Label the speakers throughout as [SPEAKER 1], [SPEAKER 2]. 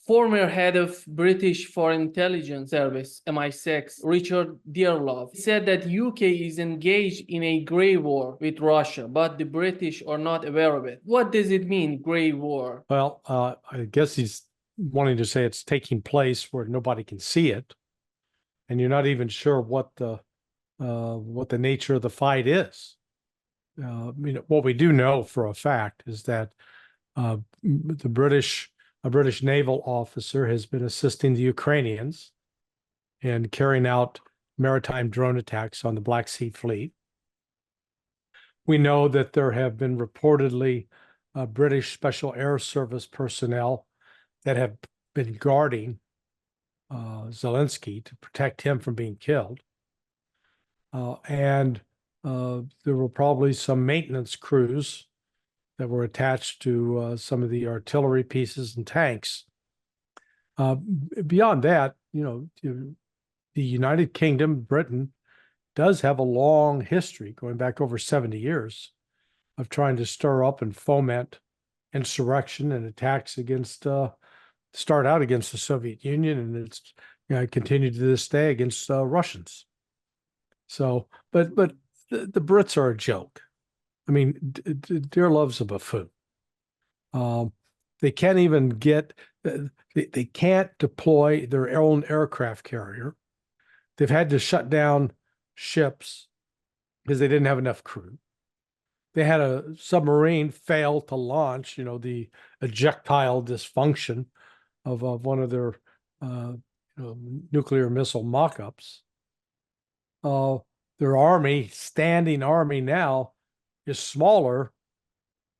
[SPEAKER 1] Former head of British Foreign Intelligence Service, MI6, Richard Dearlove, said that UK is engaged in a grey war with Russia, but the British are not aware of it. What does it mean, grey war?
[SPEAKER 2] Well, I guess he's wanting to say it's taking place where nobody can see it, and you're not even sure what the nature of the fight is. What we do know for a fact is that a British naval officer has been assisting the Ukrainians in carrying out maritime drone attacks on the Black Sea Fleet. We know that there have been reportedly British Special Air Service personnel that have been guarding Zelensky to protect him from being killed. And there were probably some maintenance crews that were attached to some of the artillery pieces and tanks. Beyond that, the United Kingdom, Britain, does have a long history, going back over 70 years, of trying to stir up and foment insurrection and attacks against, start out against the Soviet Union, and it's continued to this day against Russians. So, but the Brits are a joke. I mean, Dearlove's a buffoon. They can't even get, they can't deploy their own aircraft carrier. They've had to shut down ships because they didn't have enough crew. They had a submarine fail to launch, the ejectile dysfunction of one of their nuclear missile mock-ups. Their army, standing army now, is smaller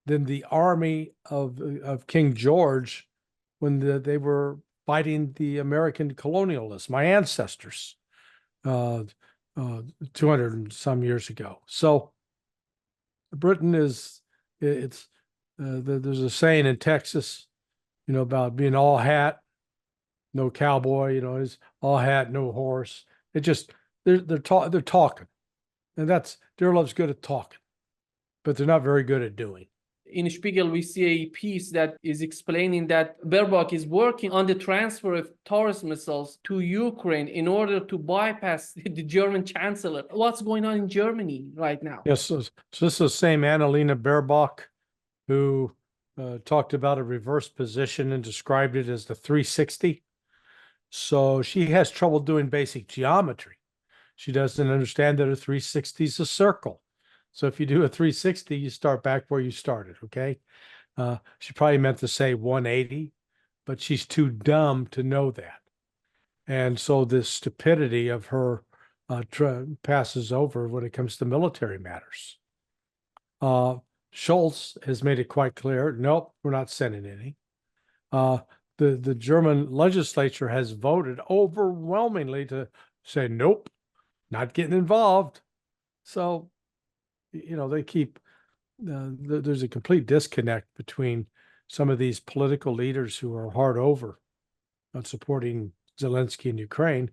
[SPEAKER 2] than the army of King George when they were fighting the American colonialists, my ancestors, 200 and some years ago. So Britain there's a saying in Texas, about being all hat, no cowboy, is all hat, no horse. It just, they're talking. And Dearlove's good at talking, but they're not very good at doing.
[SPEAKER 1] In Spiegel, we see a piece that is explaining that Baerbock is working on the transfer of Taurus missiles to Ukraine in order to bypass the German chancellor. What's going on in Germany right now?
[SPEAKER 2] Yes, so this is the same Annalena Baerbock who talked about a reverse position and described it as the 360. So she has trouble doing basic geometry. She doesn't understand that a 360 is a circle. So if you do a 360, you start back where you started, okay? She probably meant to say 180, but she's too dumb to know that. And so the stupidity of her passes over when it comes to military matters. Scholz has made it quite clear, nope, we're not sending any. The German legislature has voted overwhelmingly to say, nope, not getting involved. So, they keep, there's a complete disconnect between some of these political leaders who are hard over on supporting Zelensky in Ukraine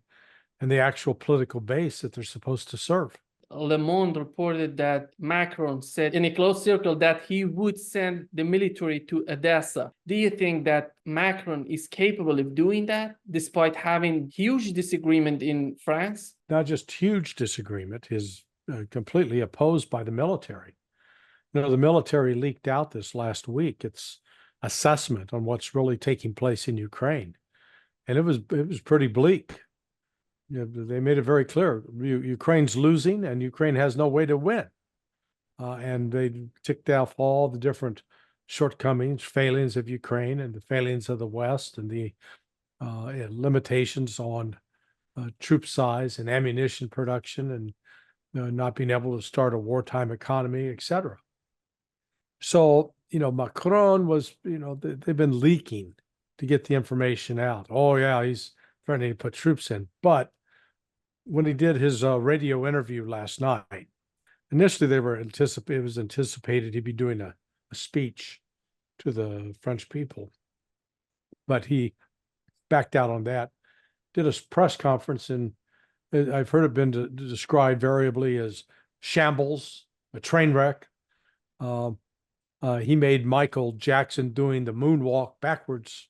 [SPEAKER 2] and the actual political base that they're supposed to serve.
[SPEAKER 1] Le Monde reported that Macron said in a closed circle that he would send the military to Odessa. Do you think that Macron is capable of doing that despite having huge disagreement in France?
[SPEAKER 2] Not just huge disagreement, is completely opposed by the military. The military leaked out this last week its assessment on what's really taking place in Ukraine. And it was pretty bleak. They made it very clear. Ukraine's losing and Ukraine has no way to win. And they ticked off all the different shortcomings, failings of Ukraine and the failings of the West and the limitations on troop size and ammunition production and not being able to start a wartime economy, etc. So, Macron was, they've been leaking to get the information out. Oh, yeah, he's threatening to put troops in. But when he did his radio interview last night, initially it was anticipated he'd be doing a speech to the French people. But he backed out on that, did a press conference, and I've heard it been described variably as shambles, a train wreck. He made Michael Jackson doing the moonwalk backwards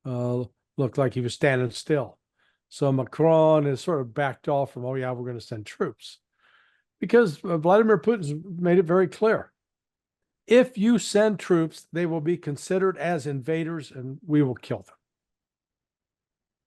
[SPEAKER 2] looked like he was standing still. So Macron has sort of backed off from, oh yeah, we're going to send troops. Because Vladimir Putin's made it very clear. If you send troops, they will be considered as invaders and we will kill them.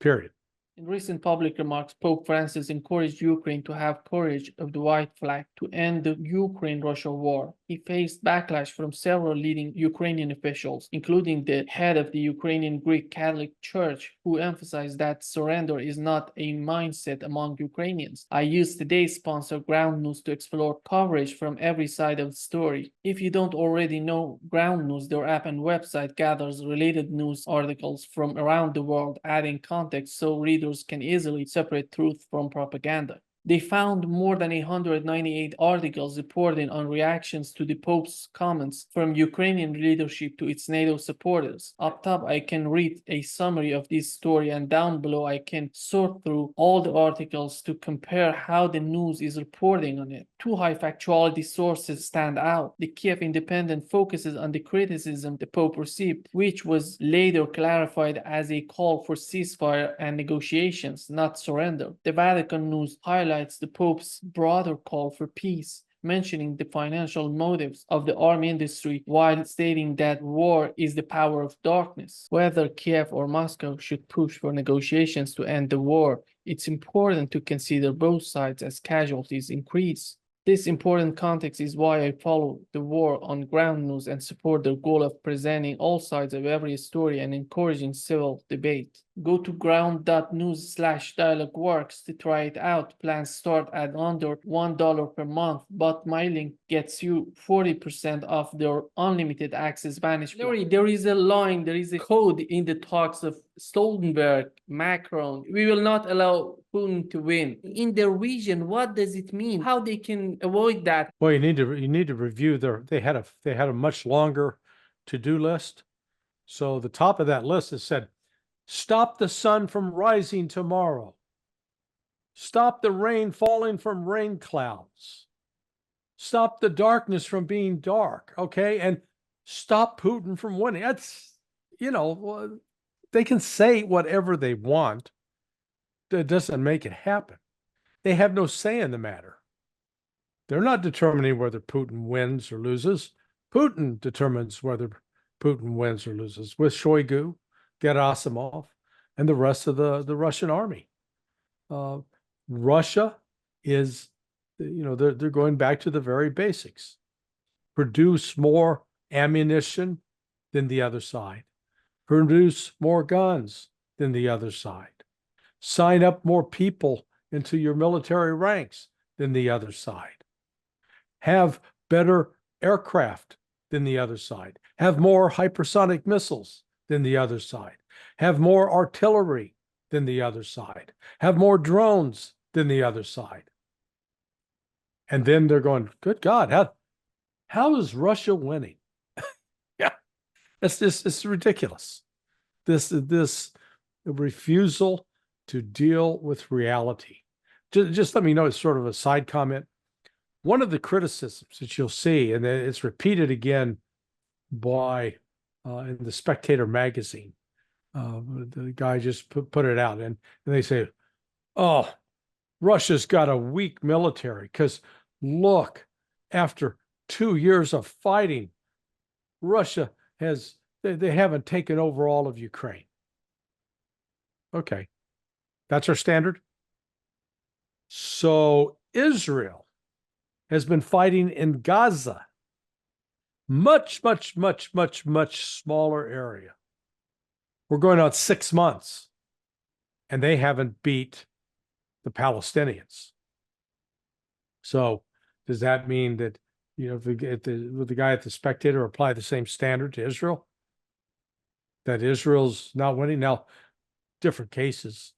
[SPEAKER 2] Period.
[SPEAKER 1] In recent public remarks, Pope Francis encouraged Ukraine to have courage of the white flag to end the Ukraine-Russia war. He faced backlash from several leading Ukrainian officials, including the head of the Ukrainian Greek Catholic Church, who emphasized that surrender is not a mindset among Ukrainians. I used today's sponsor, Ground News, to explore coverage from every side of the story. If you don't already know Ground News, their app and website gathers related news articles from around the world, adding context so readers can easily separate truth from propaganda. They found more than 198 articles reporting on reactions to the Pope's comments from Ukrainian leadership to its NATO supporters. Up top, I can read a summary of this story, and down below, I can sort through all the articles to compare how the news is reporting on it. Two high factuality sources stand out. The Kiev Independent focuses on the criticism the Pope received, which was later clarified as a call for ceasefire and negotiations, not surrender. The Vatican News highlights the Pope's broader call for peace, mentioning the financial motives of the arms industry while stating that war is the power of darkness. Whether Kiev or Moscow should push for negotiations to end the war, it's important to consider both sides as casualties increase. This important context is why I follow the war on Ground News and support their goal of presenting all sides of every story and encouraging civil debate. Go to ground.news/dialogueworks to try it out. Plans start at under $1 per month, but my link gets you 40% off their unlimited access Spanish plan. There is a line, there is a code in the talks of Stoltenberg, Macron. We will not allow Putin to win. In the region, what does it mean? How they can avoid that?
[SPEAKER 2] Well, you need to review they had a much longer to-do list. So the top of that list is said, stop the sun from rising tomorrow. Stop the rain falling from rain clouds. Stop the darkness from being dark, okay? And stop Putin from winning. That's, they can say whatever they want. That doesn't make it happen. They have no say in the matter. They're not determining whether Putin wins or loses. Putin determines whether Putin wins or loses with Shoigu, Gerasimov, and the rest of the Russian army. Russia is, they're going back to the very basics. Produce more ammunition than the other side. Produce more guns than the other side. Sign up more people into your military ranks than the other side. Have better aircraft than the other side. Have more hypersonic missiles than the other side. Have more artillery than the other side. Have more drones than the other side. And then they're going, good God, how is Russia winning? Yeah, it's ridiculous. This refusal to deal with reality. Just let me know, it's sort of a side comment. One of the criticisms that you'll see, and it's repeated again by in the Spectator magazine, the guy just put it out, and they say, oh, Russia's got a weak military because look, after 2 years of fighting, Russia they haven't taken over all of Ukraine. Okay, that's our standard. So Israel has been fighting in Gaza, much, much, much, much, much smaller area. We're going on 6 months, and they haven't beat the Palestinians. So does that mean that, if the guy at the Spectator apply the same standard to Israel, that Israel's not winning? Now, different cases.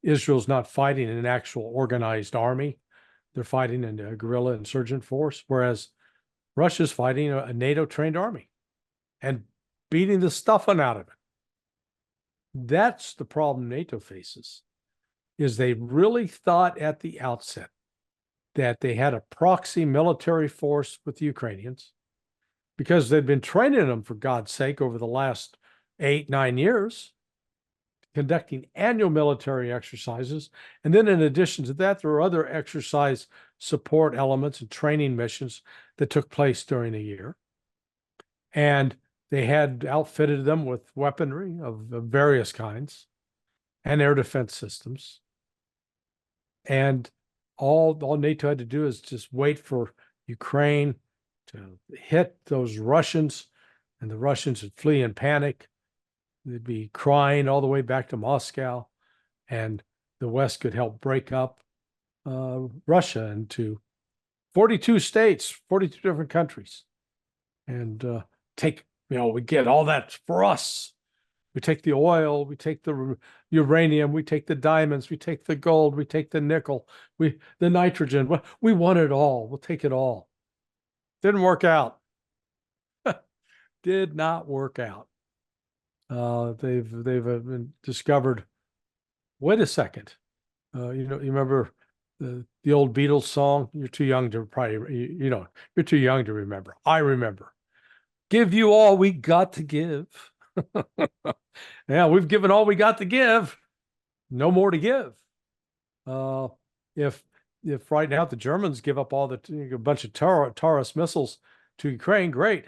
[SPEAKER 2] Israel's not fighting an actual organized army. They're fighting in a guerrilla insurgent force, whereas Russia's fighting a NATO-trained army and beating the stuffing out of it. That's the problem NATO faces, is they really thought at the outset that they had a proxy military force with the Ukrainians because they'd been training them, for God's sake, over the last 8, 9 years, conducting annual military exercises. And then in addition to that, there were other exercise support elements and training missions that took place during the year. And they had outfitted them with weaponry of various kinds and air defense systems. And all NATO had to do is just wait for Ukraine to hit those Russians, and the Russians would flee in panic. They'd be crying all the way back to Moscow, and the West could help break up Russia into 42 states, 42 different countries, and take, we get all that for us. We take the oil, we take the uranium, we take the diamonds, we take the gold, we take the nickel, the nitrogen. We want it all. We'll take it all. Didn't work out. Did not work out. They've discovered. Wait a second. You remember the old Beatles song? You're too young to probably. You're too young to remember. I remember. Give you all we got to give. Yeah, we've given all we got to give. No more to give. If right now the Germans give up a bunch of Taurus missiles to Ukraine, great.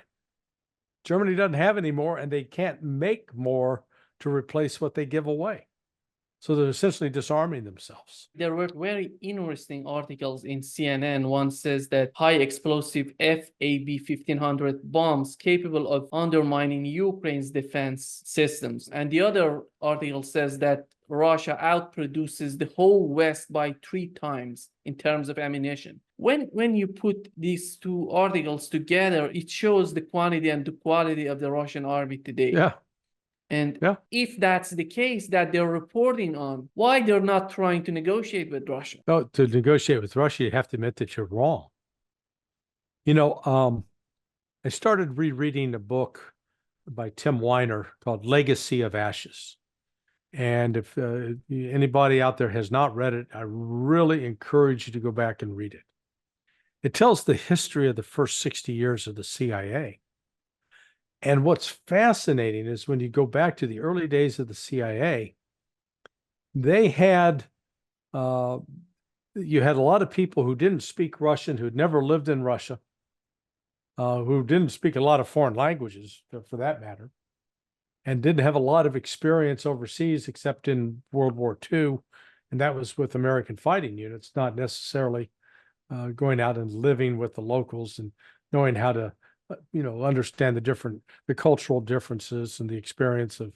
[SPEAKER 2] Germany doesn't have any more, and they can't make more to replace what they give away. So they're essentially disarming themselves.
[SPEAKER 1] There were very interesting articles in CNN. One says that high explosive FAB-1500 bombs capable of undermining Ukraine's defense systems. And the other article says that Russia outproduces the whole West by 3 times in terms of ammunition. When you put these two articles together, it shows the quantity and the quality of the Russian army today.
[SPEAKER 2] Yeah.
[SPEAKER 1] And if that's the case that they're reporting on, why they're not trying to negotiate with Russia?
[SPEAKER 2] No, to negotiate with Russia, you have to admit that you're wrong. I started rereading a book by Tim Weiner called Legacy of Ashes. And if anybody out there has not read it, I really encourage you to go back and read it. It tells the history of the first 60 years of the CIA. And what's fascinating is when you go back to the early days of the CIA, they had, you had a lot of people who didn't speak Russian, who'd never lived in Russia, who didn't speak a lot of foreign languages, for that matter, and didn't have a lot of experience overseas except in World War II. And that was with American fighting units, not necessarily going out and living with the locals and knowing how to understand the cultural differences and the experience of,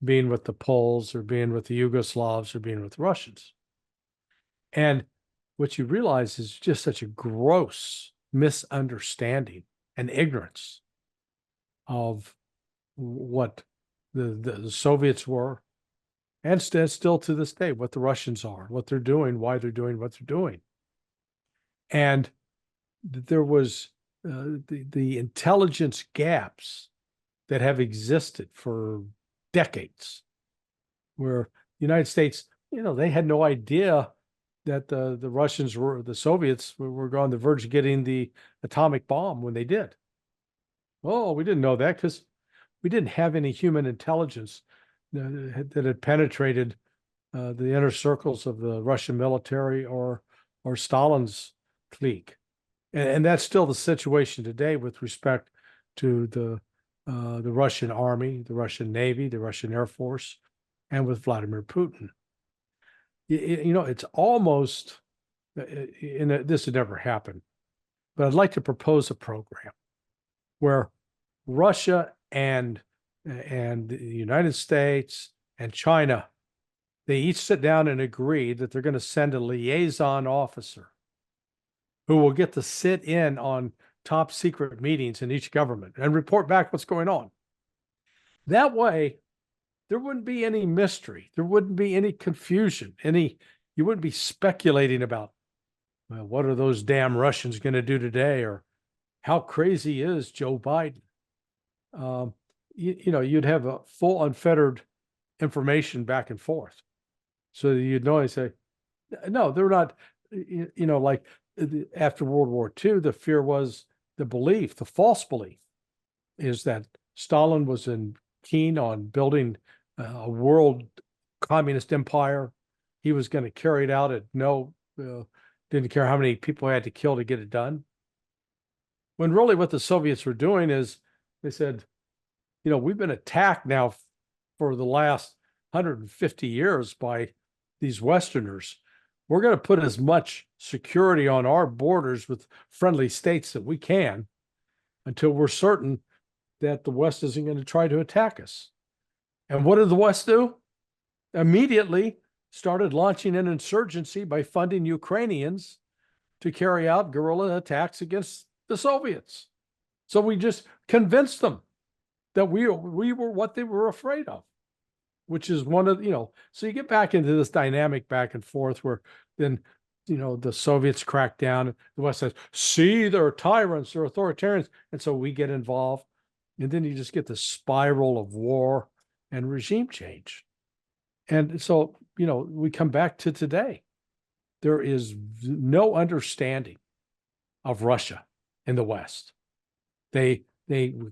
[SPEAKER 2] being with the Poles or being with the Yugoslavs or being with the Russians. And what you realize is just such a gross misunderstanding and ignorance of what the Soviets were, and still to this day, what the Russians are, what they're doing, why they're doing what they're doing. And there was the intelligence gaps that have existed for decades, where the United States, they had no idea that the Russians the Soviets were on the verge of getting the atomic bomb when they did. Oh, we didn't know that because we didn't have any human intelligence that had penetrated the inner circles of the Russian military or Stalin's clique. And that's still the situation today with respect to the Russian army, the Russian Navy, the Russian Air Force, and with Vladimir Putin. It's almost, this would never happen, but I'd like to propose a program where Russia and the United States and China, they each sit down and agree that they're going to send a liaison officer who will get to sit in on top secret meetings in each government and report back what's going on. That way, there wouldn't be any mystery. There wouldn't be any confusion. You wouldn't be speculating about, well, what are those damn Russians going to do today? Or how crazy is Joe Biden? You'd have a full unfettered information back and forth. So you'd know and say, no, they're not, like after World War II, the fear was the false belief is that Stalin was in keen on building a world communist empire. He was going to carry it out at didn't care how many people had to kill to get it done. When really what the Soviets were doing is they said, we've been attacked now for the last 150 years by these Westerners. We're going to put as much security on our borders with friendly states that we can until we're certain that the West isn't going to try to attack us. And what did the West do? Immediately started launching an insurgency by funding Ukrainians to carry out guerrilla attacks against the Soviets. So we just convinced them that we were what they were afraid of, which is one of, so you get back into this dynamic back and forth where then, the Soviets crack down, the West says, see, they're tyrants, they're authoritarians. And so we get involved. And then you just get the spiral of war and regime change. And so, we come back to today. There is no understanding of Russia in the West. They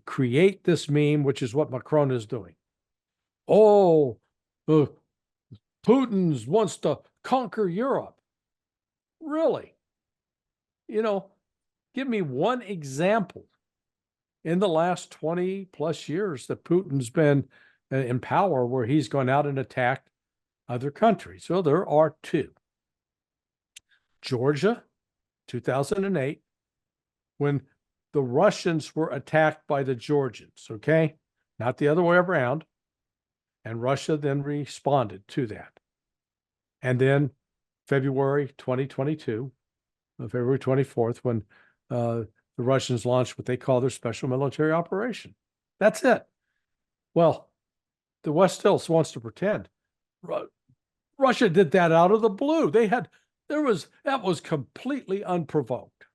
[SPEAKER 2] create this meme, which is what Macron is doing. Oh, Putin wants to conquer Europe. Really? Give me one example in the last 20 plus years that Putin's been in power where he's gone out and attacked other countries. So there are two. Georgia, 2008, when the Russians were attacked by the Georgians, okay? Not the other way around. And Russia then responded to that. And then February 2022, February 24th, when the Russians launched what they call their special military operation. That's it. Well, the West still wants to pretend Russia did that out of the blue. That was completely unprovoked.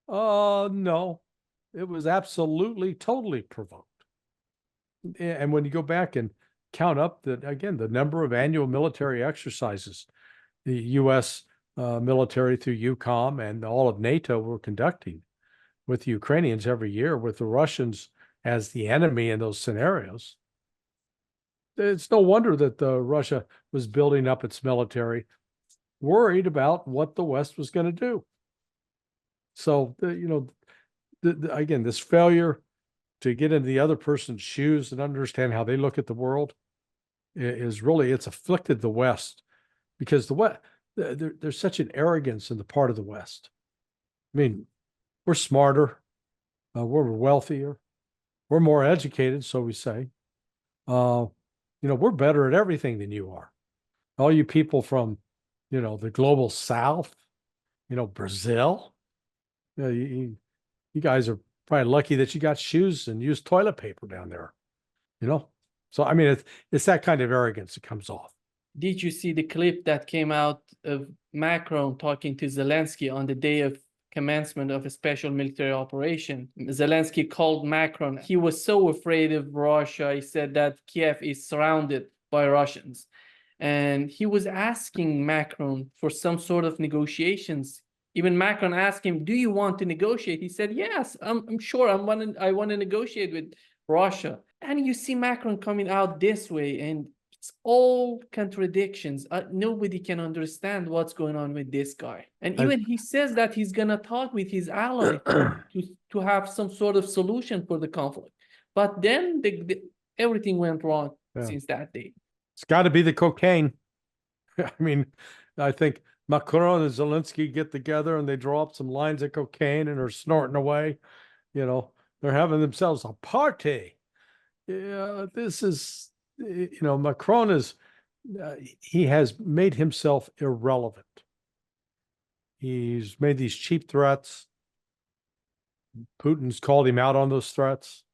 [SPEAKER 2] No, it was absolutely, totally provoked. And when you go back and count up the number of annual military exercises the U.S. Military through EUCOM and all of NATO were conducting with the Ukrainians every year, with the Russians as the enemy in those scenarios, it's no wonder that Russia was building up its military, worried about what the West was going to do. So, again, this failure to get into the other person's shoes and understand how they look at the world is really, it's afflicted the West, because the West, there's such an arrogance in the part of the West. I mean, we're smarter, we're wealthier, we're more educated, so we say. We're better at everything than you are. All you people from, the global South, Brazil, you guys are probably lucky that you got shoes and used toilet paper down there, So, I mean, it's that kind of arrogance that comes off.
[SPEAKER 1] Did you see the clip that came out of Macron talking to Zelensky on the day of commencement of a special military operation? Zelensky called Macron. He was so afraid of Russia. He said that Kiev is surrounded by Russians. And he was asking Macron for some sort of negotiations. Even Macron asked him, do you want to negotiate? He said, yes, I'm sure I want to negotiate with Russia. And you see Macron coming out this way, and it's all contradictions. Nobody can understand what's going on with this guy. And even he says that he's going to talk with his allies to have some sort of solution for the conflict. But then everything went wrong since that day.
[SPEAKER 2] It's got to be the cocaine. I mean, I think Macron and Zelensky get together and they draw up some lines of cocaine and are snorting away. They're having themselves a party. Yeah, this is, Macron is, he has made himself irrelevant. He's made these cheap threats. Putin's called him out on those threats.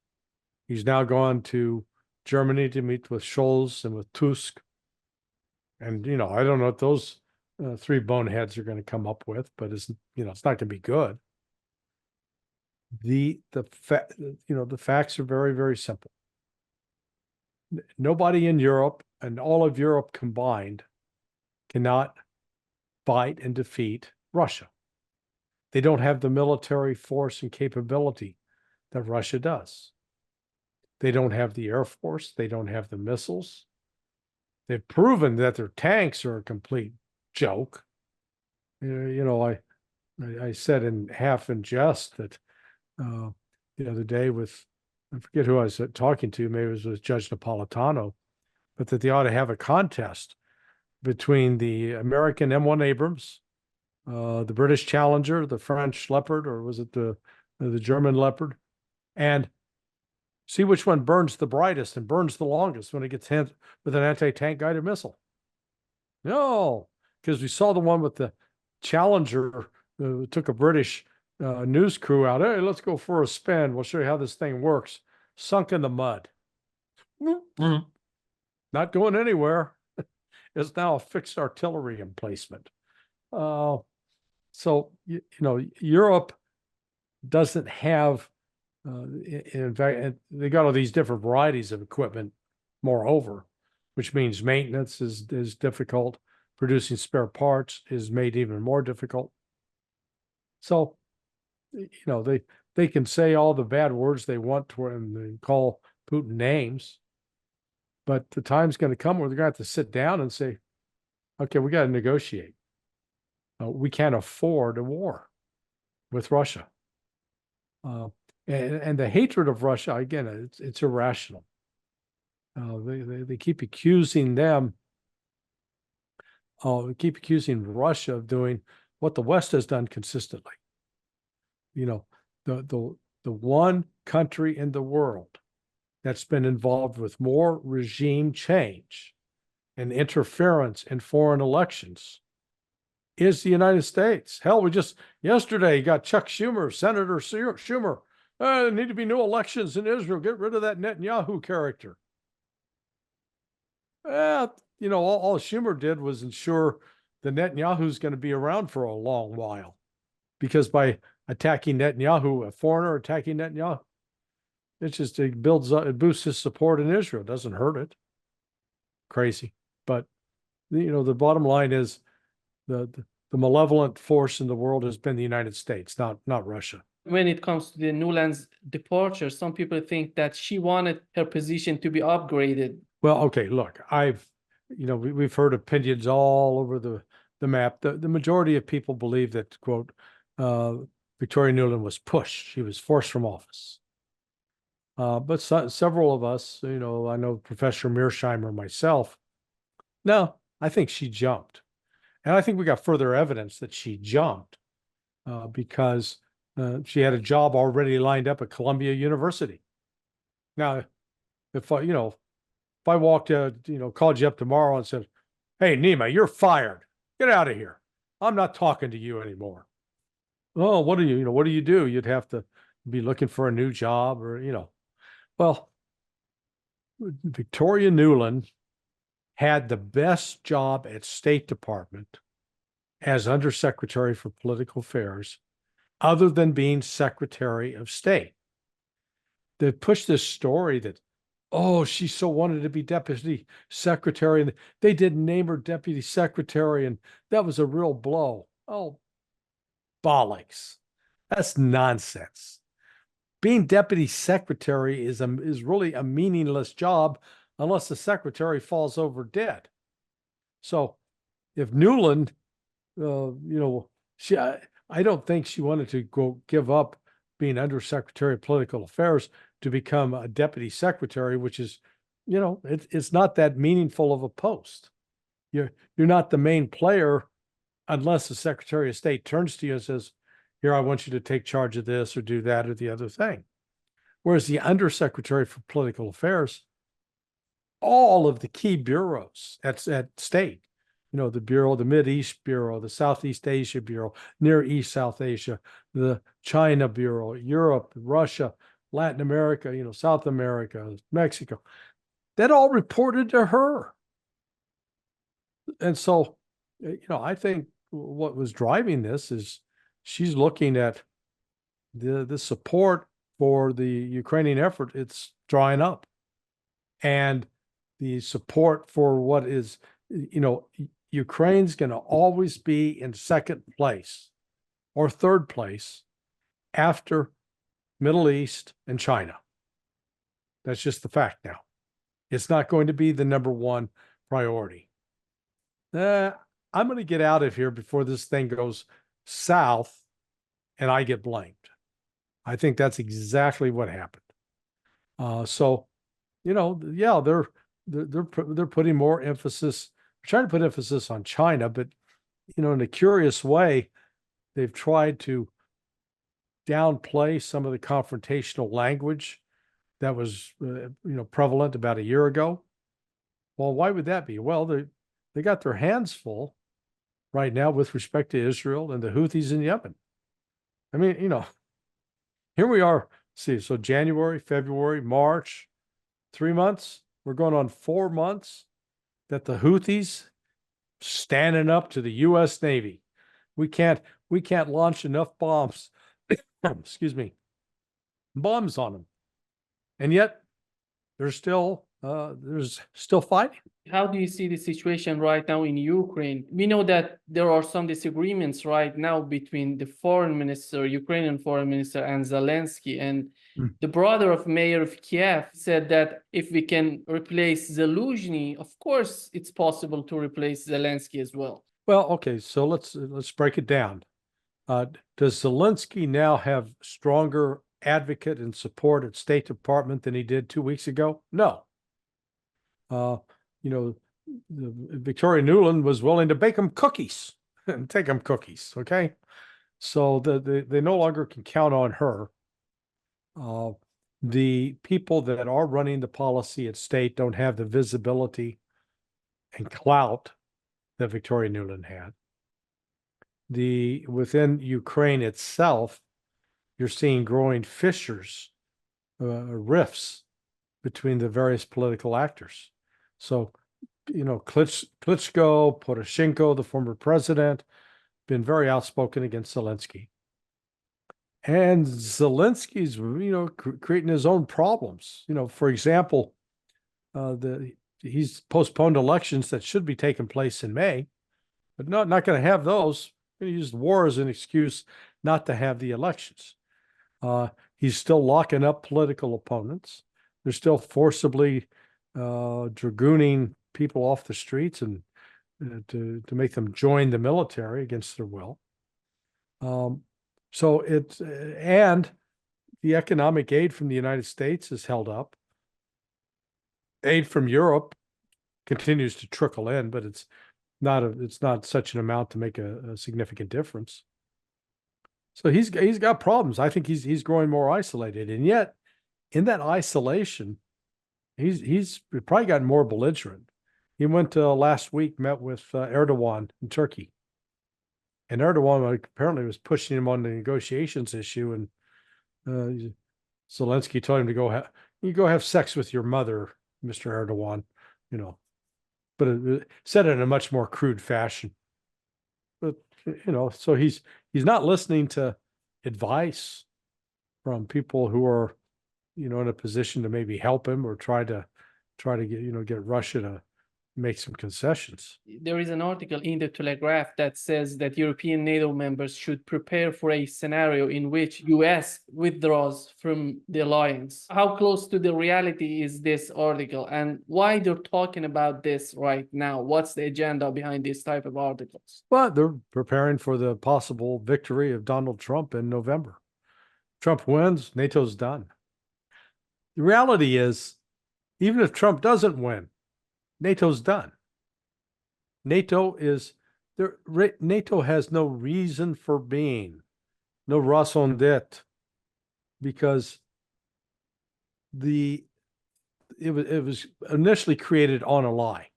[SPEAKER 2] He's now gone to Germany to meet with Scholz and with Tusk. And, I don't know what those three boneheads are going to come up with, but it's not going to be good. The facts are very, very simple. Nobody in Europe and all of Europe combined cannot fight and defeat Russia. They don't have the military force and capability that Russia does. They don't have the Air Force. They don't have the missiles. They've proven that their tanks are a complete joke. I said in half in jest that the other day with, I forget who I was talking to, maybe it was with Judge Napolitano, but that they ought to have a contest between the American M1 Abrams, the British Challenger, the French Leopard, or was it the German Leopard, and see which one burns the brightest and burns the longest when it gets hit with an anti-tank guided missile. No, because we saw the one with the Challenger, took a British news crew out. Hey, let's go for a spin. We'll show you how this thing works. Sunk in the mud. Not going anywhere. It's now a fixed artillery emplacement. So, Europe doesn't have, in fact, they got all these different varieties of equipment, moreover, which means maintenance is difficult. Producing spare parts is made even more difficult. So, they can say all the bad words they want to and call Putin names, but the time's going to come where they're going to have to sit down and say, okay, we got to negotiate. We can't afford a war with Russia. And the hatred of Russia, again, it's irrational. They keep accusing them, keep accusing Russia of doing what the West has done consistently. The one country in the world that's been involved with more regime change and interference in foreign elections is the United States. Hell, we just yesterday got Chuck Schumer, Senator Schumer. There need to be new elections in Israel. Get rid of that Netanyahu character. All Schumer did was ensure that Netanyahu's going to be around for a long while, because by attacking Netanyahu, a foreigner attacking Netanyahu, it boosts his support in Israel. It doesn't hurt it. Crazy. But, the bottom line is the malevolent force in the world has been the United States, not Russia.
[SPEAKER 1] When it comes to the Nuland's departure, some people think that she wanted her position to be upgraded.
[SPEAKER 2] Well, okay, look, we've heard opinions all over the map. The majority of people believe that, quote, Victoria Nuland was pushed. She was forced from office. But several of us, I know Professor Mearsheimer, myself, no, I think she jumped. And I think we got further evidence that she jumped because she had a job already lined up at Columbia University. Now, if I walked out, called you up tomorrow and said, hey, Nima, you're fired. Get out of here. I'm not talking to you anymore. Oh, what do you do? You'd have to be looking for a new job or, Well, Victoria Nuland had the best job at State Department as Undersecretary for Political Affairs, other than being Secretary of State. They pushed this story that, she so wanted to be Deputy Secretary, and they didn't name her Deputy Secretary, and that was a real blow. Oh, bollocks. That's nonsense. Being Deputy Secretary is really a meaningless job unless the secretary falls over dead. So if Nuland, I don't think she wanted to go give up being Undersecretary of Political Affairs to become a Deputy Secretary, which is, it's not that meaningful of a post. You're not the main player unless the Secretary of State turns to you and says, here, I want you to take charge of this or do that or the other thing. Whereas the Undersecretary for Political Affairs, all of the key bureaus at State, the Bureau, the Mideast Bureau, the Southeast Asia Bureau, Near East South Asia, the China Bureau, Europe, Russia, Latin America, South America, Mexico, that all reported to her. And so, I think what was driving this is she's looking at the support for the Ukrainian effort. It's drying up. And the support for what is, Ukraine's going to always be in second place or third place after Middle East and China. That's just the fact now. It's not going to be the number one priority. I'm going to get out of here before this thing goes south and I get blamed. I think that's exactly what happened. So, yeah, they're putting more emphasis, trying to put emphasis on China, but in a curious way, they've tried to downplay some of the confrontational language that was, prevalent about a year ago. Well, why would that be? Well, they got their hands full right now with respect to Israel and the Houthis in Yemen. I mean, here we are. See, so January, February, March, 3 months. We're going on 4 months that the Houthis standing up to the U.S. Navy. We can't launch enough bombs. Excuse me, bombs on them, and yet there's still fighting.
[SPEAKER 1] How do you see the situation right now in Ukraine? We know that there are some disagreements right now between the foreign minister, Ukrainian foreign minister, and Zelensky. And the brother of mayor of Kiev said that if we can replace Zelensky, of course, it's possible to replace Zelensky as well.
[SPEAKER 2] Well, okay, so let's break it down. Does Zelensky now have stronger advocate and support at State Department than he did 2 weeks ago? No. Victoria Nuland was willing to bake them cookies and take them cookies. Okay. So they no longer can count on her. The people that are running the policy at state don't have the visibility and clout that Victoria Nuland had. Within Ukraine itself, you're seeing growing fissures, rifts between the various political actors. So, Klitschko, Poroshenko, the former president, been very outspoken against Zelensky. And Zelensky's, creating his own problems. For example, he's postponed elections that should be taking place in May, but not going to have those. He used war as an excuse not to have the elections. He's still locking up political opponents. They're still forcibly dragooning people off the streets and to make them join the military against their will. So and the economic aid from the United States is held up. Aid from Europe continues to trickle in, but it's not such an amount to make a significant difference. So he's got problems. I think he's growing more isolated, and yet in that isolation, he's probably gotten more belligerent. He went last week, met with Erdogan in Turkey, and Erdogan apparently was pushing him on the negotiations issue, and Zelensky told him to go have sex with your mother, Mr. Erdogan, but it said it in a much more crude fashion. But so he's not listening to advice from people who are in a position to maybe help him or try to get Russia to make some concessions.
[SPEAKER 1] There is an article in the Telegraph that says that European NATO members should prepare for a scenario in which US withdraws from the alliance. How close to the reality is this article, and why they're talking about this right now? What's the agenda behind these type of articles?
[SPEAKER 2] Well, they're preparing for the possible victory of Donald Trump in November. Trump wins, NATO's done. The reality is, even if Trump doesn't win, NATO's done. NATO is there. NATO has no reason for being, no raison d'être, because it was initially created on a lie.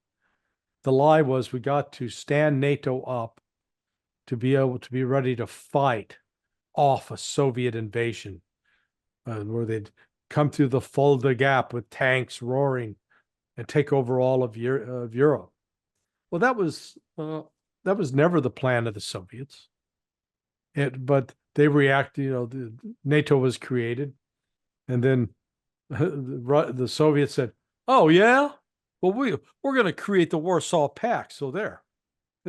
[SPEAKER 2] The lie was we got to stand NATO up to be able to be ready to fight off a Soviet invasion, where they'd come through the Fulda Gap with tanks roaring and take over all of Europe. Well, that was never the plan of the Soviets. But they reacted. NATO was created, and then the Soviets said, "Oh yeah, well we're going to create the Warsaw Pact." So there,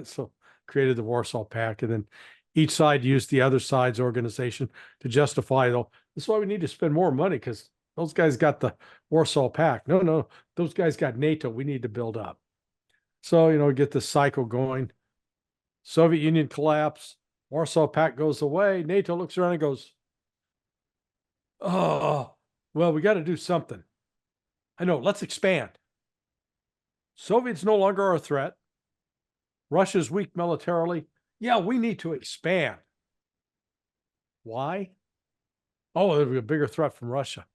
[SPEAKER 2] so created the Warsaw Pact, and then each side used the other side's organization to justify, though. That's why we need to spend more money, because Those guys got the Warsaw Pact. No, no, those guys got NATO. We need to build up. So, get this cycle going. Soviet Union collapse. Warsaw Pact goes away. NATO looks around and goes, oh, well, we got to do something. I know, let's expand. Soviets no longer are a threat. Russia's weak militarily. Yeah, we need to expand. Why? Oh, there'll be a bigger threat from Russia.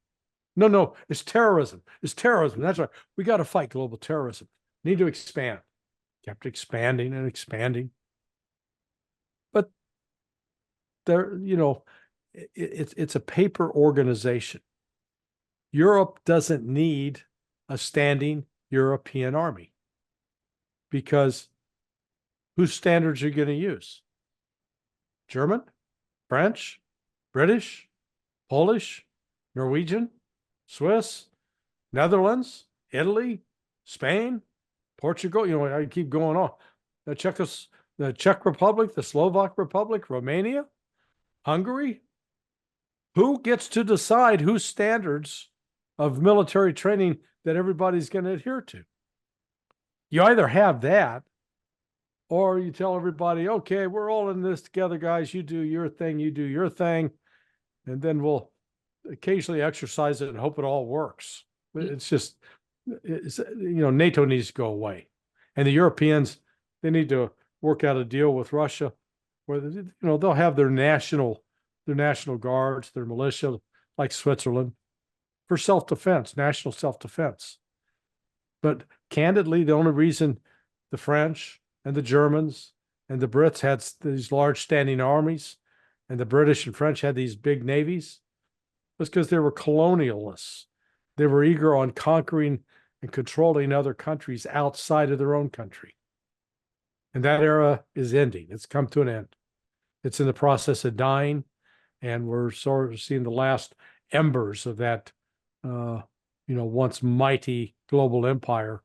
[SPEAKER 2] No, no, it's terrorism. It's terrorism. That's right. We got to fight global terrorism. Need to expand. Kept expanding and expanding. But there, it's a paper organization. Europe doesn't need a standing European army because whose standards are you going to use? German, French, British, Polish, Norwegian, Swiss, Netherlands, Italy, Spain, Portugal. I keep going on. The Czech Republic, the Slovak Republic, Romania, Hungary. Who gets to decide whose standards of military training that everybody's going to adhere to? You either have that, or you tell everybody, okay, we're all in this together, guys. You do your thing, you do your thing, and then we'll occasionally exercise it and hope it all works. It's just, NATO needs to go away. And the Europeans, they need to work out a deal with Russia where, they'll have their national guards, their militia, like Switzerland, for self-defense, national self-defense. But candidly, the only reason the French and the Germans and the Brits had these large standing armies and the British and French had these big navies was because they were colonialists. They were eager on conquering and controlling other countries outside of their own country. And that era is ending. It's come to an end. It's in the process of dying. And we're sort of seeing the last embers of that, once mighty global empire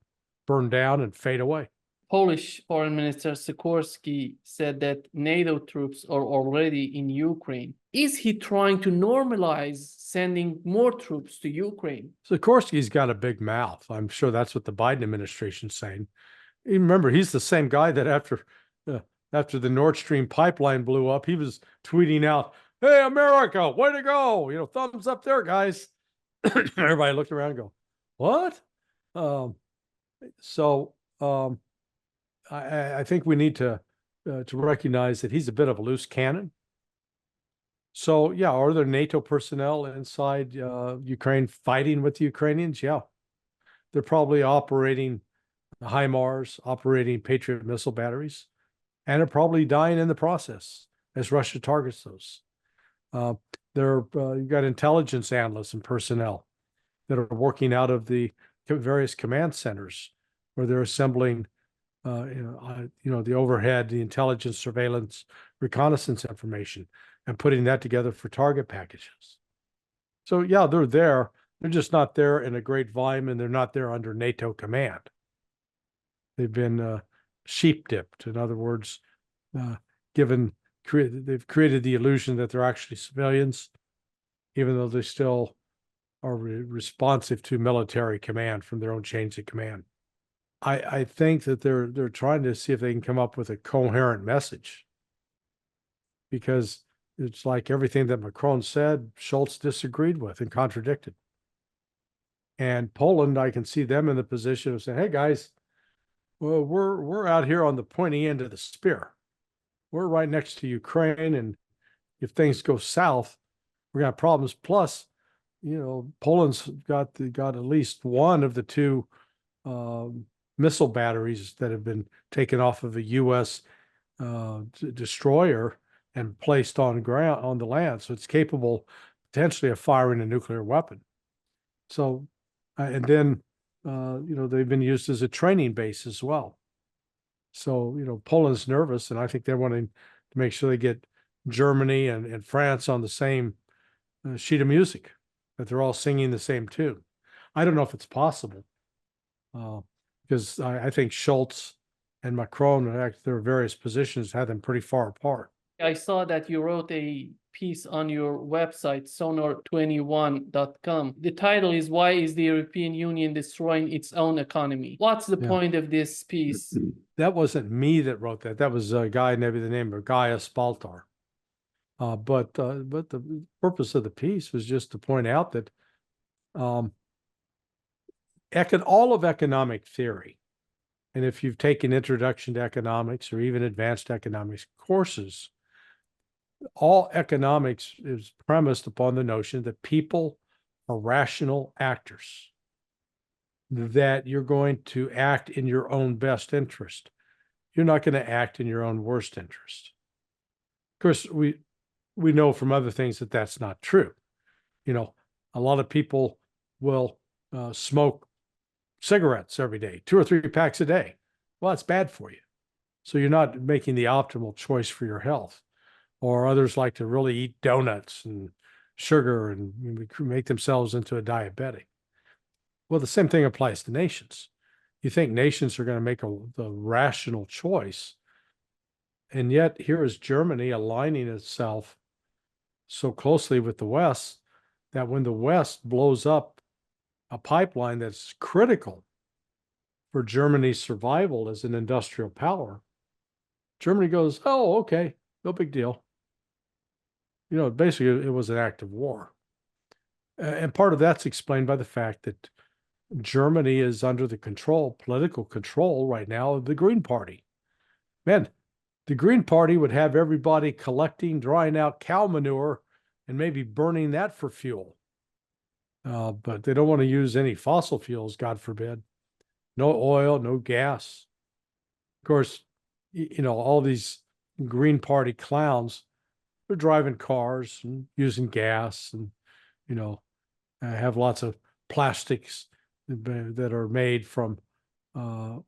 [SPEAKER 2] burn down and fade away.
[SPEAKER 1] Polish Foreign Minister Sikorski said that NATO troops are already in Ukraine. Is he trying to normalize sending more troops to Ukraine?
[SPEAKER 2] Sikorski's got a big mouth. I'm sure that's what the Biden administration's saying. You remember, he's the same guy that after the Nord Stream pipeline blew up, he was tweeting out, "Hey, America, way to go! Thumbs up there, guys." Everybody looked around and go, "What?" I think we need to recognize that he's a bit of a loose cannon. So, yeah, are there NATO personnel inside Ukraine fighting with the Ukrainians? Yeah. They're probably operating HIMARS, operating Patriot missile batteries, and are probably dying in the process as Russia targets those. You've got intelligence analysts and personnel that are working out of the various command centers where they're assembling the overhead, the intelligence, surveillance, reconnaissance information, and putting that together for target packages. So, yeah, they're there. They're just not there in a great volume, and they're not there under NATO command. They've been sheep dipped. In other words, they've created the illusion that they're actually civilians, even though they still are responsive to military command from their own chains of command. I think that they're trying to see if they can come up with a coherent message, because it's like everything that Macron said, Schultz disagreed with and contradicted. And Poland, I can see them in the position of saying, "Hey guys, well, we're out here on the pointy end of the spear. We're right next to Ukraine, and if things go south, we're gonna have problems. Plus, Poland's got at least one of the two missile batteries that have been taken off of a U.S. Destroyer and placed on the land, so it's capable potentially of firing a nuclear weapon. So, and then they've been used as a training base as well. So Poland's nervous, and I think they're wanting to make sure they get Germany and France on the same sheet of music, that they're all singing the same tune. I don't know if it's possible. Because I think Schultz and Macron, in fact, their various positions had them pretty far apart.
[SPEAKER 1] I saw that you wrote a piece on your website, sonor21.com. The title is Why is the European Union Destroying Its Own Economy? What's the
[SPEAKER 2] Yeah.
[SPEAKER 1] point of this piece?
[SPEAKER 2] That wasn't me that wrote that. That was a guy, maybe the name of Gaius Baltar. But the purpose of the piece was just to point out that all of economic theory, and if you've taken introduction to economics or even advanced economics courses, all economics is premised upon the notion that people are rational actors, that you're going to act in your own best interest. You're not going to act in your own worst interest. Of course, we know from other things that that's not true. You know, a lot of people will smoke cigarettes every day, 2 or 3 packs a day. Well, it's bad for you. So you're not making the optimal choice for your health. Or others like to really eat donuts and sugar and make themselves into a diabetic. Well, the same thing applies to nations. You think nations are going to make the rational choice. And yet here is Germany aligning itself so closely with the West that when the West blows up a pipeline that's critical for Germany's survival as an industrial power, Germany goes, oh, okay, no big deal. You know, basically it was an act of war. And part of that's explained by the fact that Germany is under the political control right now of the Green Party. Man, the Green Party would have everybody collecting, drying out cow manure and maybe burning that for fuel. But they don't want to use any fossil fuels, God forbid. No oil, no gas. Of course, you know, all these Green Party clowns, they're driving cars and using gas and, you know, have lots of plastics that are made from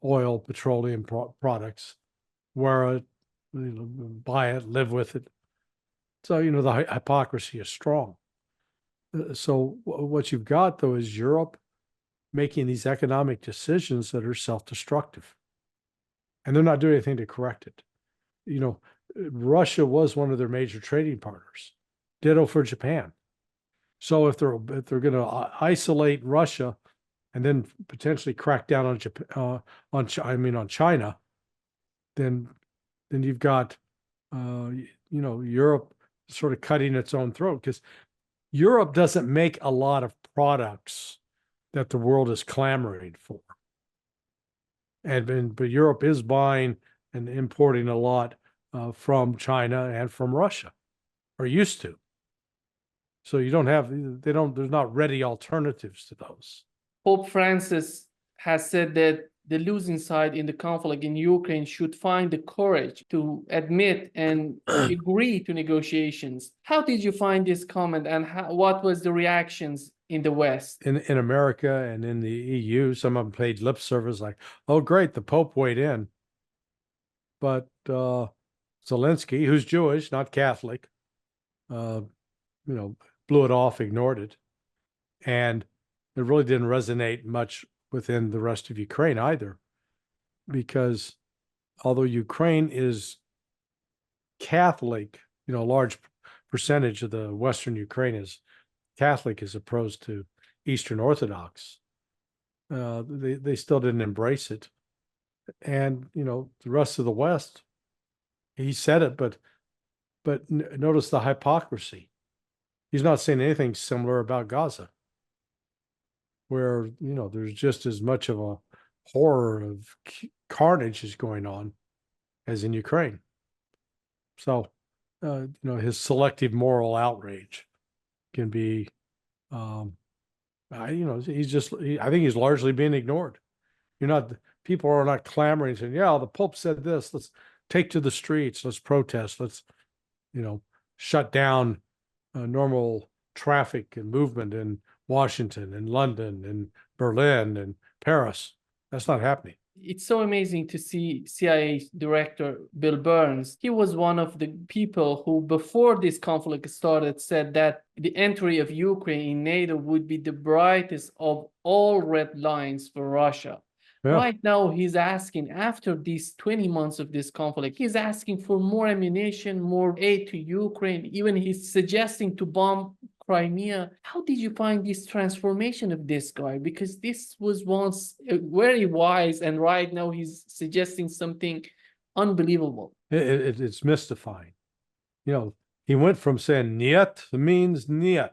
[SPEAKER 2] oil, petroleum products, wear it, buy it, live with it. So, you know, the hypocrisy is strong. So what you've got, though, is Europe making these economic decisions that are self-destructive. And they're not doing anything to correct it. You know, Russia was one of their major trading partners. Ditto for Japan. So if they're going to isolate Russia and then potentially crack down on Japan, on China, then you've got you know, Europe sort of cutting its own throat, because Europe doesn't make a lot of products that the world is clamoring for. But Europe is buying and importing a lot from China and from Russia, or used to. So there's not ready alternatives to those.
[SPEAKER 1] Pope Francis has said that the losing side in the conflict in Ukraine should find the courage to admit and agree to negotiations. How did you find this comment, and what was the reactions in the West?
[SPEAKER 2] In America and in the EU, some of them paid lip service like, oh, great, the Pope weighed in. But Zelensky, who's Jewish, not Catholic, you know, blew it off, ignored it. And it really didn't resonate much within the rest of Ukraine either, because although Ukraine is Catholic, you know, a large percentage of the Western Ukraine is Catholic as opposed to Eastern Orthodox. They still didn't embrace it. And, you know, the rest of the West, he said it, but notice the hypocrisy. He's not saying anything similar about Gaza, where, you know, there's just as much of a horror of carnage is going on as in Ukraine. So, you know, his selective moral outrage can be, you know, I think he's largely being ignored. People are not clamoring saying, yeah, the Pope said this, let's take to the streets, let's protest, let's, you know, shut down normal traffic and movement in Washington and London and Berlin and Paris. That's not happening.
[SPEAKER 1] It's so amazing to see CIA Director Bill Burns. He was one of the people who, before this conflict started, said that the entry of Ukraine in NATO would be the brightest of all red lines for Russia.
[SPEAKER 2] Yeah.
[SPEAKER 1] Right now, he's asking, after these 20 months of this conflict, he's asking for more ammunition, more aid to Ukraine. Even he's suggesting to bomb Crimea. How did you find this transformation of this guy? Because this was once very wise, and right now he's suggesting something unbelievable.
[SPEAKER 2] It's mystifying. You know, he went from saying "niet" means "niet,"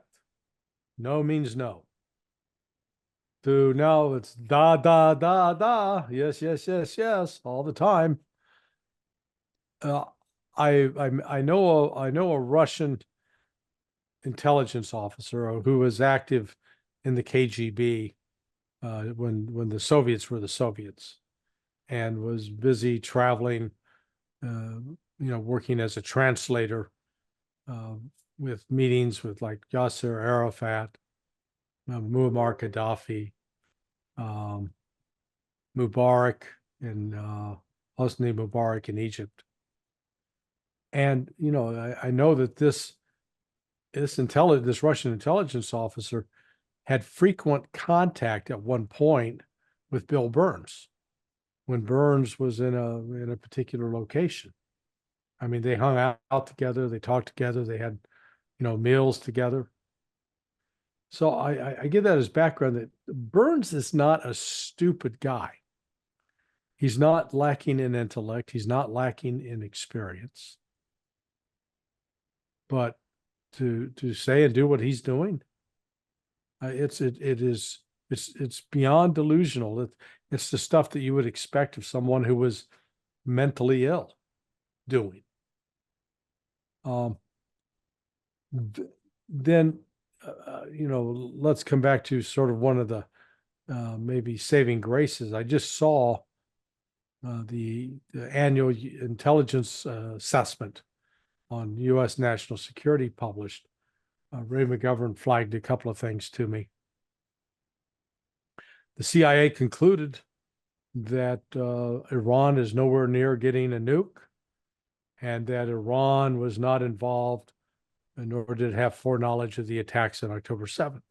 [SPEAKER 2] no means no, to now it's "da da da da," yes, yes, yes, yes, all the time. Uh, I know a Russian intelligence officer who was active in the KGB when the Soviets were the Soviets, and was busy traveling, working as a translator with meetings with like Yasser Arafat, Muammar Gaddafi, Mubarak, and Hosni Mubarak in Egypt. And I know that this Russian intelligence officer had frequent contact at one point with Bill Burns when Burns was in a particular location. I mean, they hung out together, they talked together, they had meals together. So I give that as background that Burns is not a stupid guy. He's not lacking in intellect. He's not lacking in experience. But to say and do what he's doing, it's beyond delusional. It's the stuff that you would expect of someone who was mentally ill doing. Then let's come back to sort of one of the maybe saving graces. I just saw the annual intelligence assessment on U.S. national security published. Ray McGovern flagged a couple of things to me. The CIA concluded that Iran is nowhere near getting a nuke, and that Iran was not involved, nor did it have foreknowledge of the attacks on October 7th.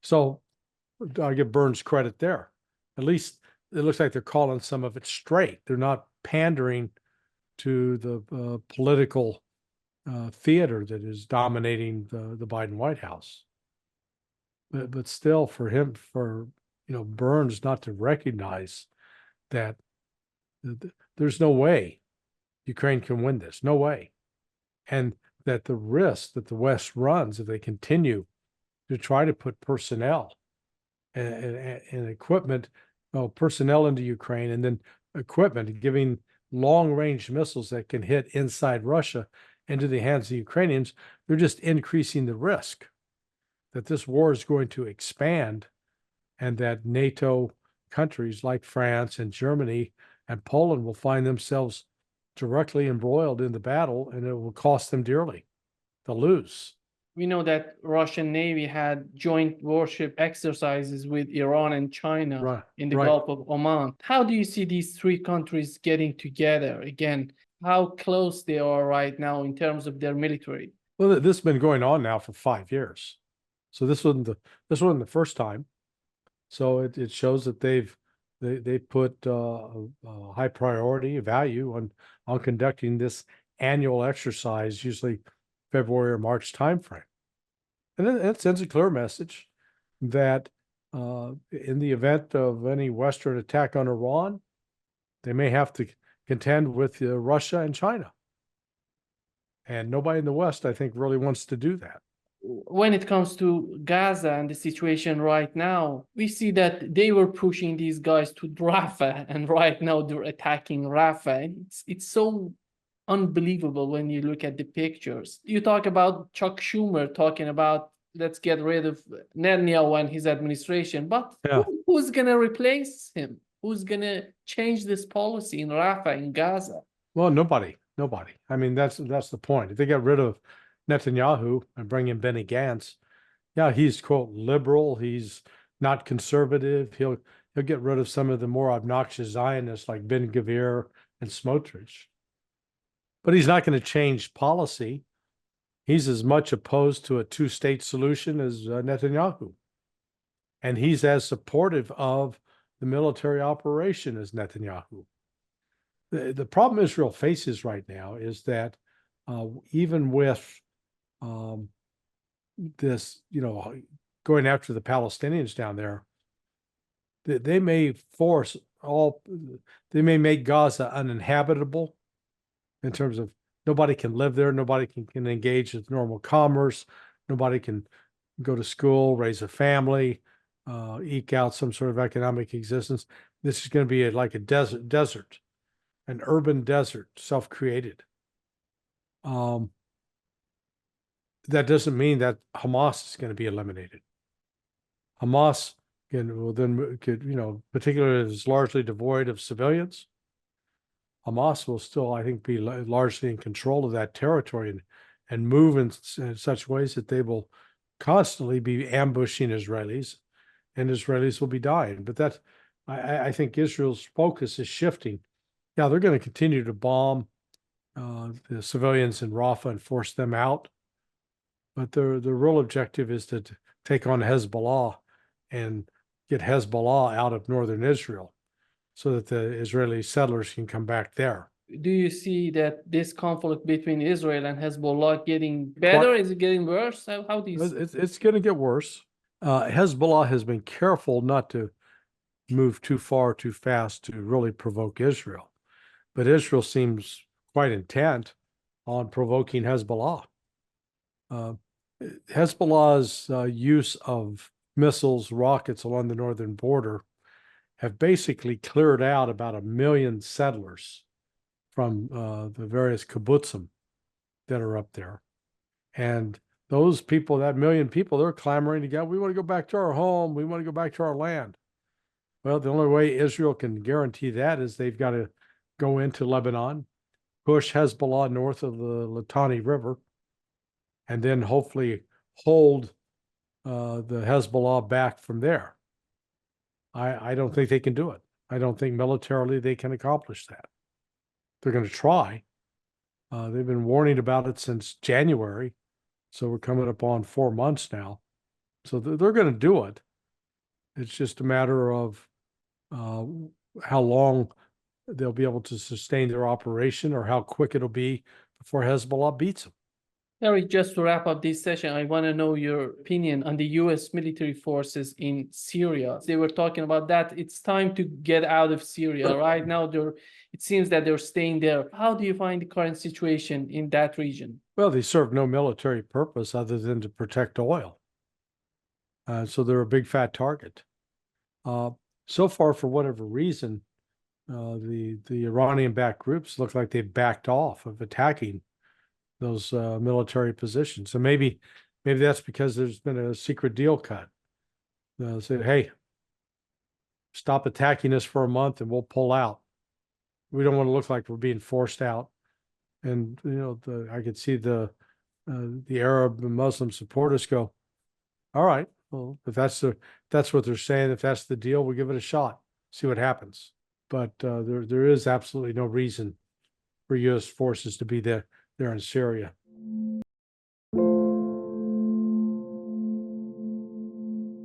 [SPEAKER 2] So I give Burns credit there. At least it looks like they're calling some of it straight. They're not pandering to the political theater that is dominating the Biden White House. But still, for Burns not to recognize that there's no way Ukraine can win this, no way, and that the risk that the West runs if they continue to try to put personnel and equipment, personnel into Ukraine, and then equipment, giving long-range missiles that can hit inside Russia into the hands of the Ukrainians, they're just increasing the risk that this war is going to expand, and that NATO countries like France and Germany and Poland will find themselves directly embroiled in the battle, and it will cost them dearly. They'll lose.
[SPEAKER 1] We know that Russian Navy had joint warship exercises with Iran and China in the Gulf of Oman. How do you see these three countries getting together again? How close they are right now in terms of their military?
[SPEAKER 2] Well, this has been going on now for 5 years. So this wasn't the first time. So it shows that they put a high priority value on conducting this annual exercise, usually February or March timeframe. And then it sends a clear message that in the event of any Western attack on Iran, they may have to contend with Russia and China. And nobody in the West, I think, really wants to do that.
[SPEAKER 1] When it comes to Gaza and the situation right now, we see that they were pushing these guys to Rafah, and right now they're attacking Rafah. It's so unbelievable when you look at the pictures. You talk about Chuck Schumer talking about let's get rid of Netanyahu and his administration, but who's going to replace him? Who's going to change this policy in Rafah, in Gaza?
[SPEAKER 2] Well, nobody. I mean, that's the point. If they get rid of Netanyahu and bring in Benny Gantz, he's quote liberal. He's not conservative. He'll get rid of some of the more obnoxious Zionists like Ben Gvir and Smotrich. But he's not going to change policy. He's as much opposed to a two-state solution as Netanyahu. And he's as supportive of the military operation is Netanyahu. The problem Israel faces right now is that even with this, going after the Palestinians down there, they may they may make Gaza uninhabitable in terms of nobody can live there, nobody can engage with normal commerce, nobody can go to school, raise a family, eke out some sort of economic existence. This is going to be like a desert, an urban desert, self-created. That doesn't mean that Hamas is going to be eliminated. Hamas particularly is largely devoid of civilians. Hamas will still, I think, be largely in control of that territory and move in such ways that they will constantly be ambushing Israelis, and Israelis will be dying. But I think Israel's focus is shifting. Now, they're going to continue to bomb the civilians in Rafah and force them out. But the real objective is to take on Hezbollah and get Hezbollah out of northern Israel so that the Israeli settlers can come back there.
[SPEAKER 1] Do you see that this conflict between Israel and Hezbollah getting better? Is it getting worse? How do you see it?
[SPEAKER 2] It's going to get worse. Hezbollah has been careful not to move too far, too fast to really provoke Israel. But Israel seems quite intent on provoking Hezbollah. Hezbollah's use of missiles, rockets along the northern border have basically cleared out about 1 million settlers from the various kibbutzim that are up there. And those people, that 1 million people, they're clamoring to go, we want to go back to our home. We want to go back to our land. Well, the only way Israel can guarantee that is they've got to go into Lebanon, push Hezbollah north of the Litani River, and then hopefully hold the Hezbollah back from there. I don't think they can do it. I don't think militarily they can accomplish that. They're going to try. They've been warning about it since January, so we're coming up on 4 months now. So they're going to do it. It's just a matter of how long they'll be able to sustain their operation or how quick it'll be before Hezbollah beats them.
[SPEAKER 1] Eric, just to wrap up this session, I want to know your opinion on the U.S. military forces in Syria. They were talking about that. It's time to get out of Syria. Right now, it seems that they're staying there. How do you find the current situation in that region?
[SPEAKER 2] Well, they serve no military purpose other than to protect oil. So they're a big fat target. So far, for whatever reason, the Iranian-backed groups look like they've backed off of attacking those military positions. So maybe that's because there's been a secret deal cut. Say, hey, stop attacking us for a month and we'll pull out. We don't want to look like we're being forced out. And I could see the Arab and Muslim supporters go, all right, well, if that's what they're saying, if that's the deal, we'll give it a shot, see what happens. But there is absolutely no reason for U.S. forces to be there in Syria.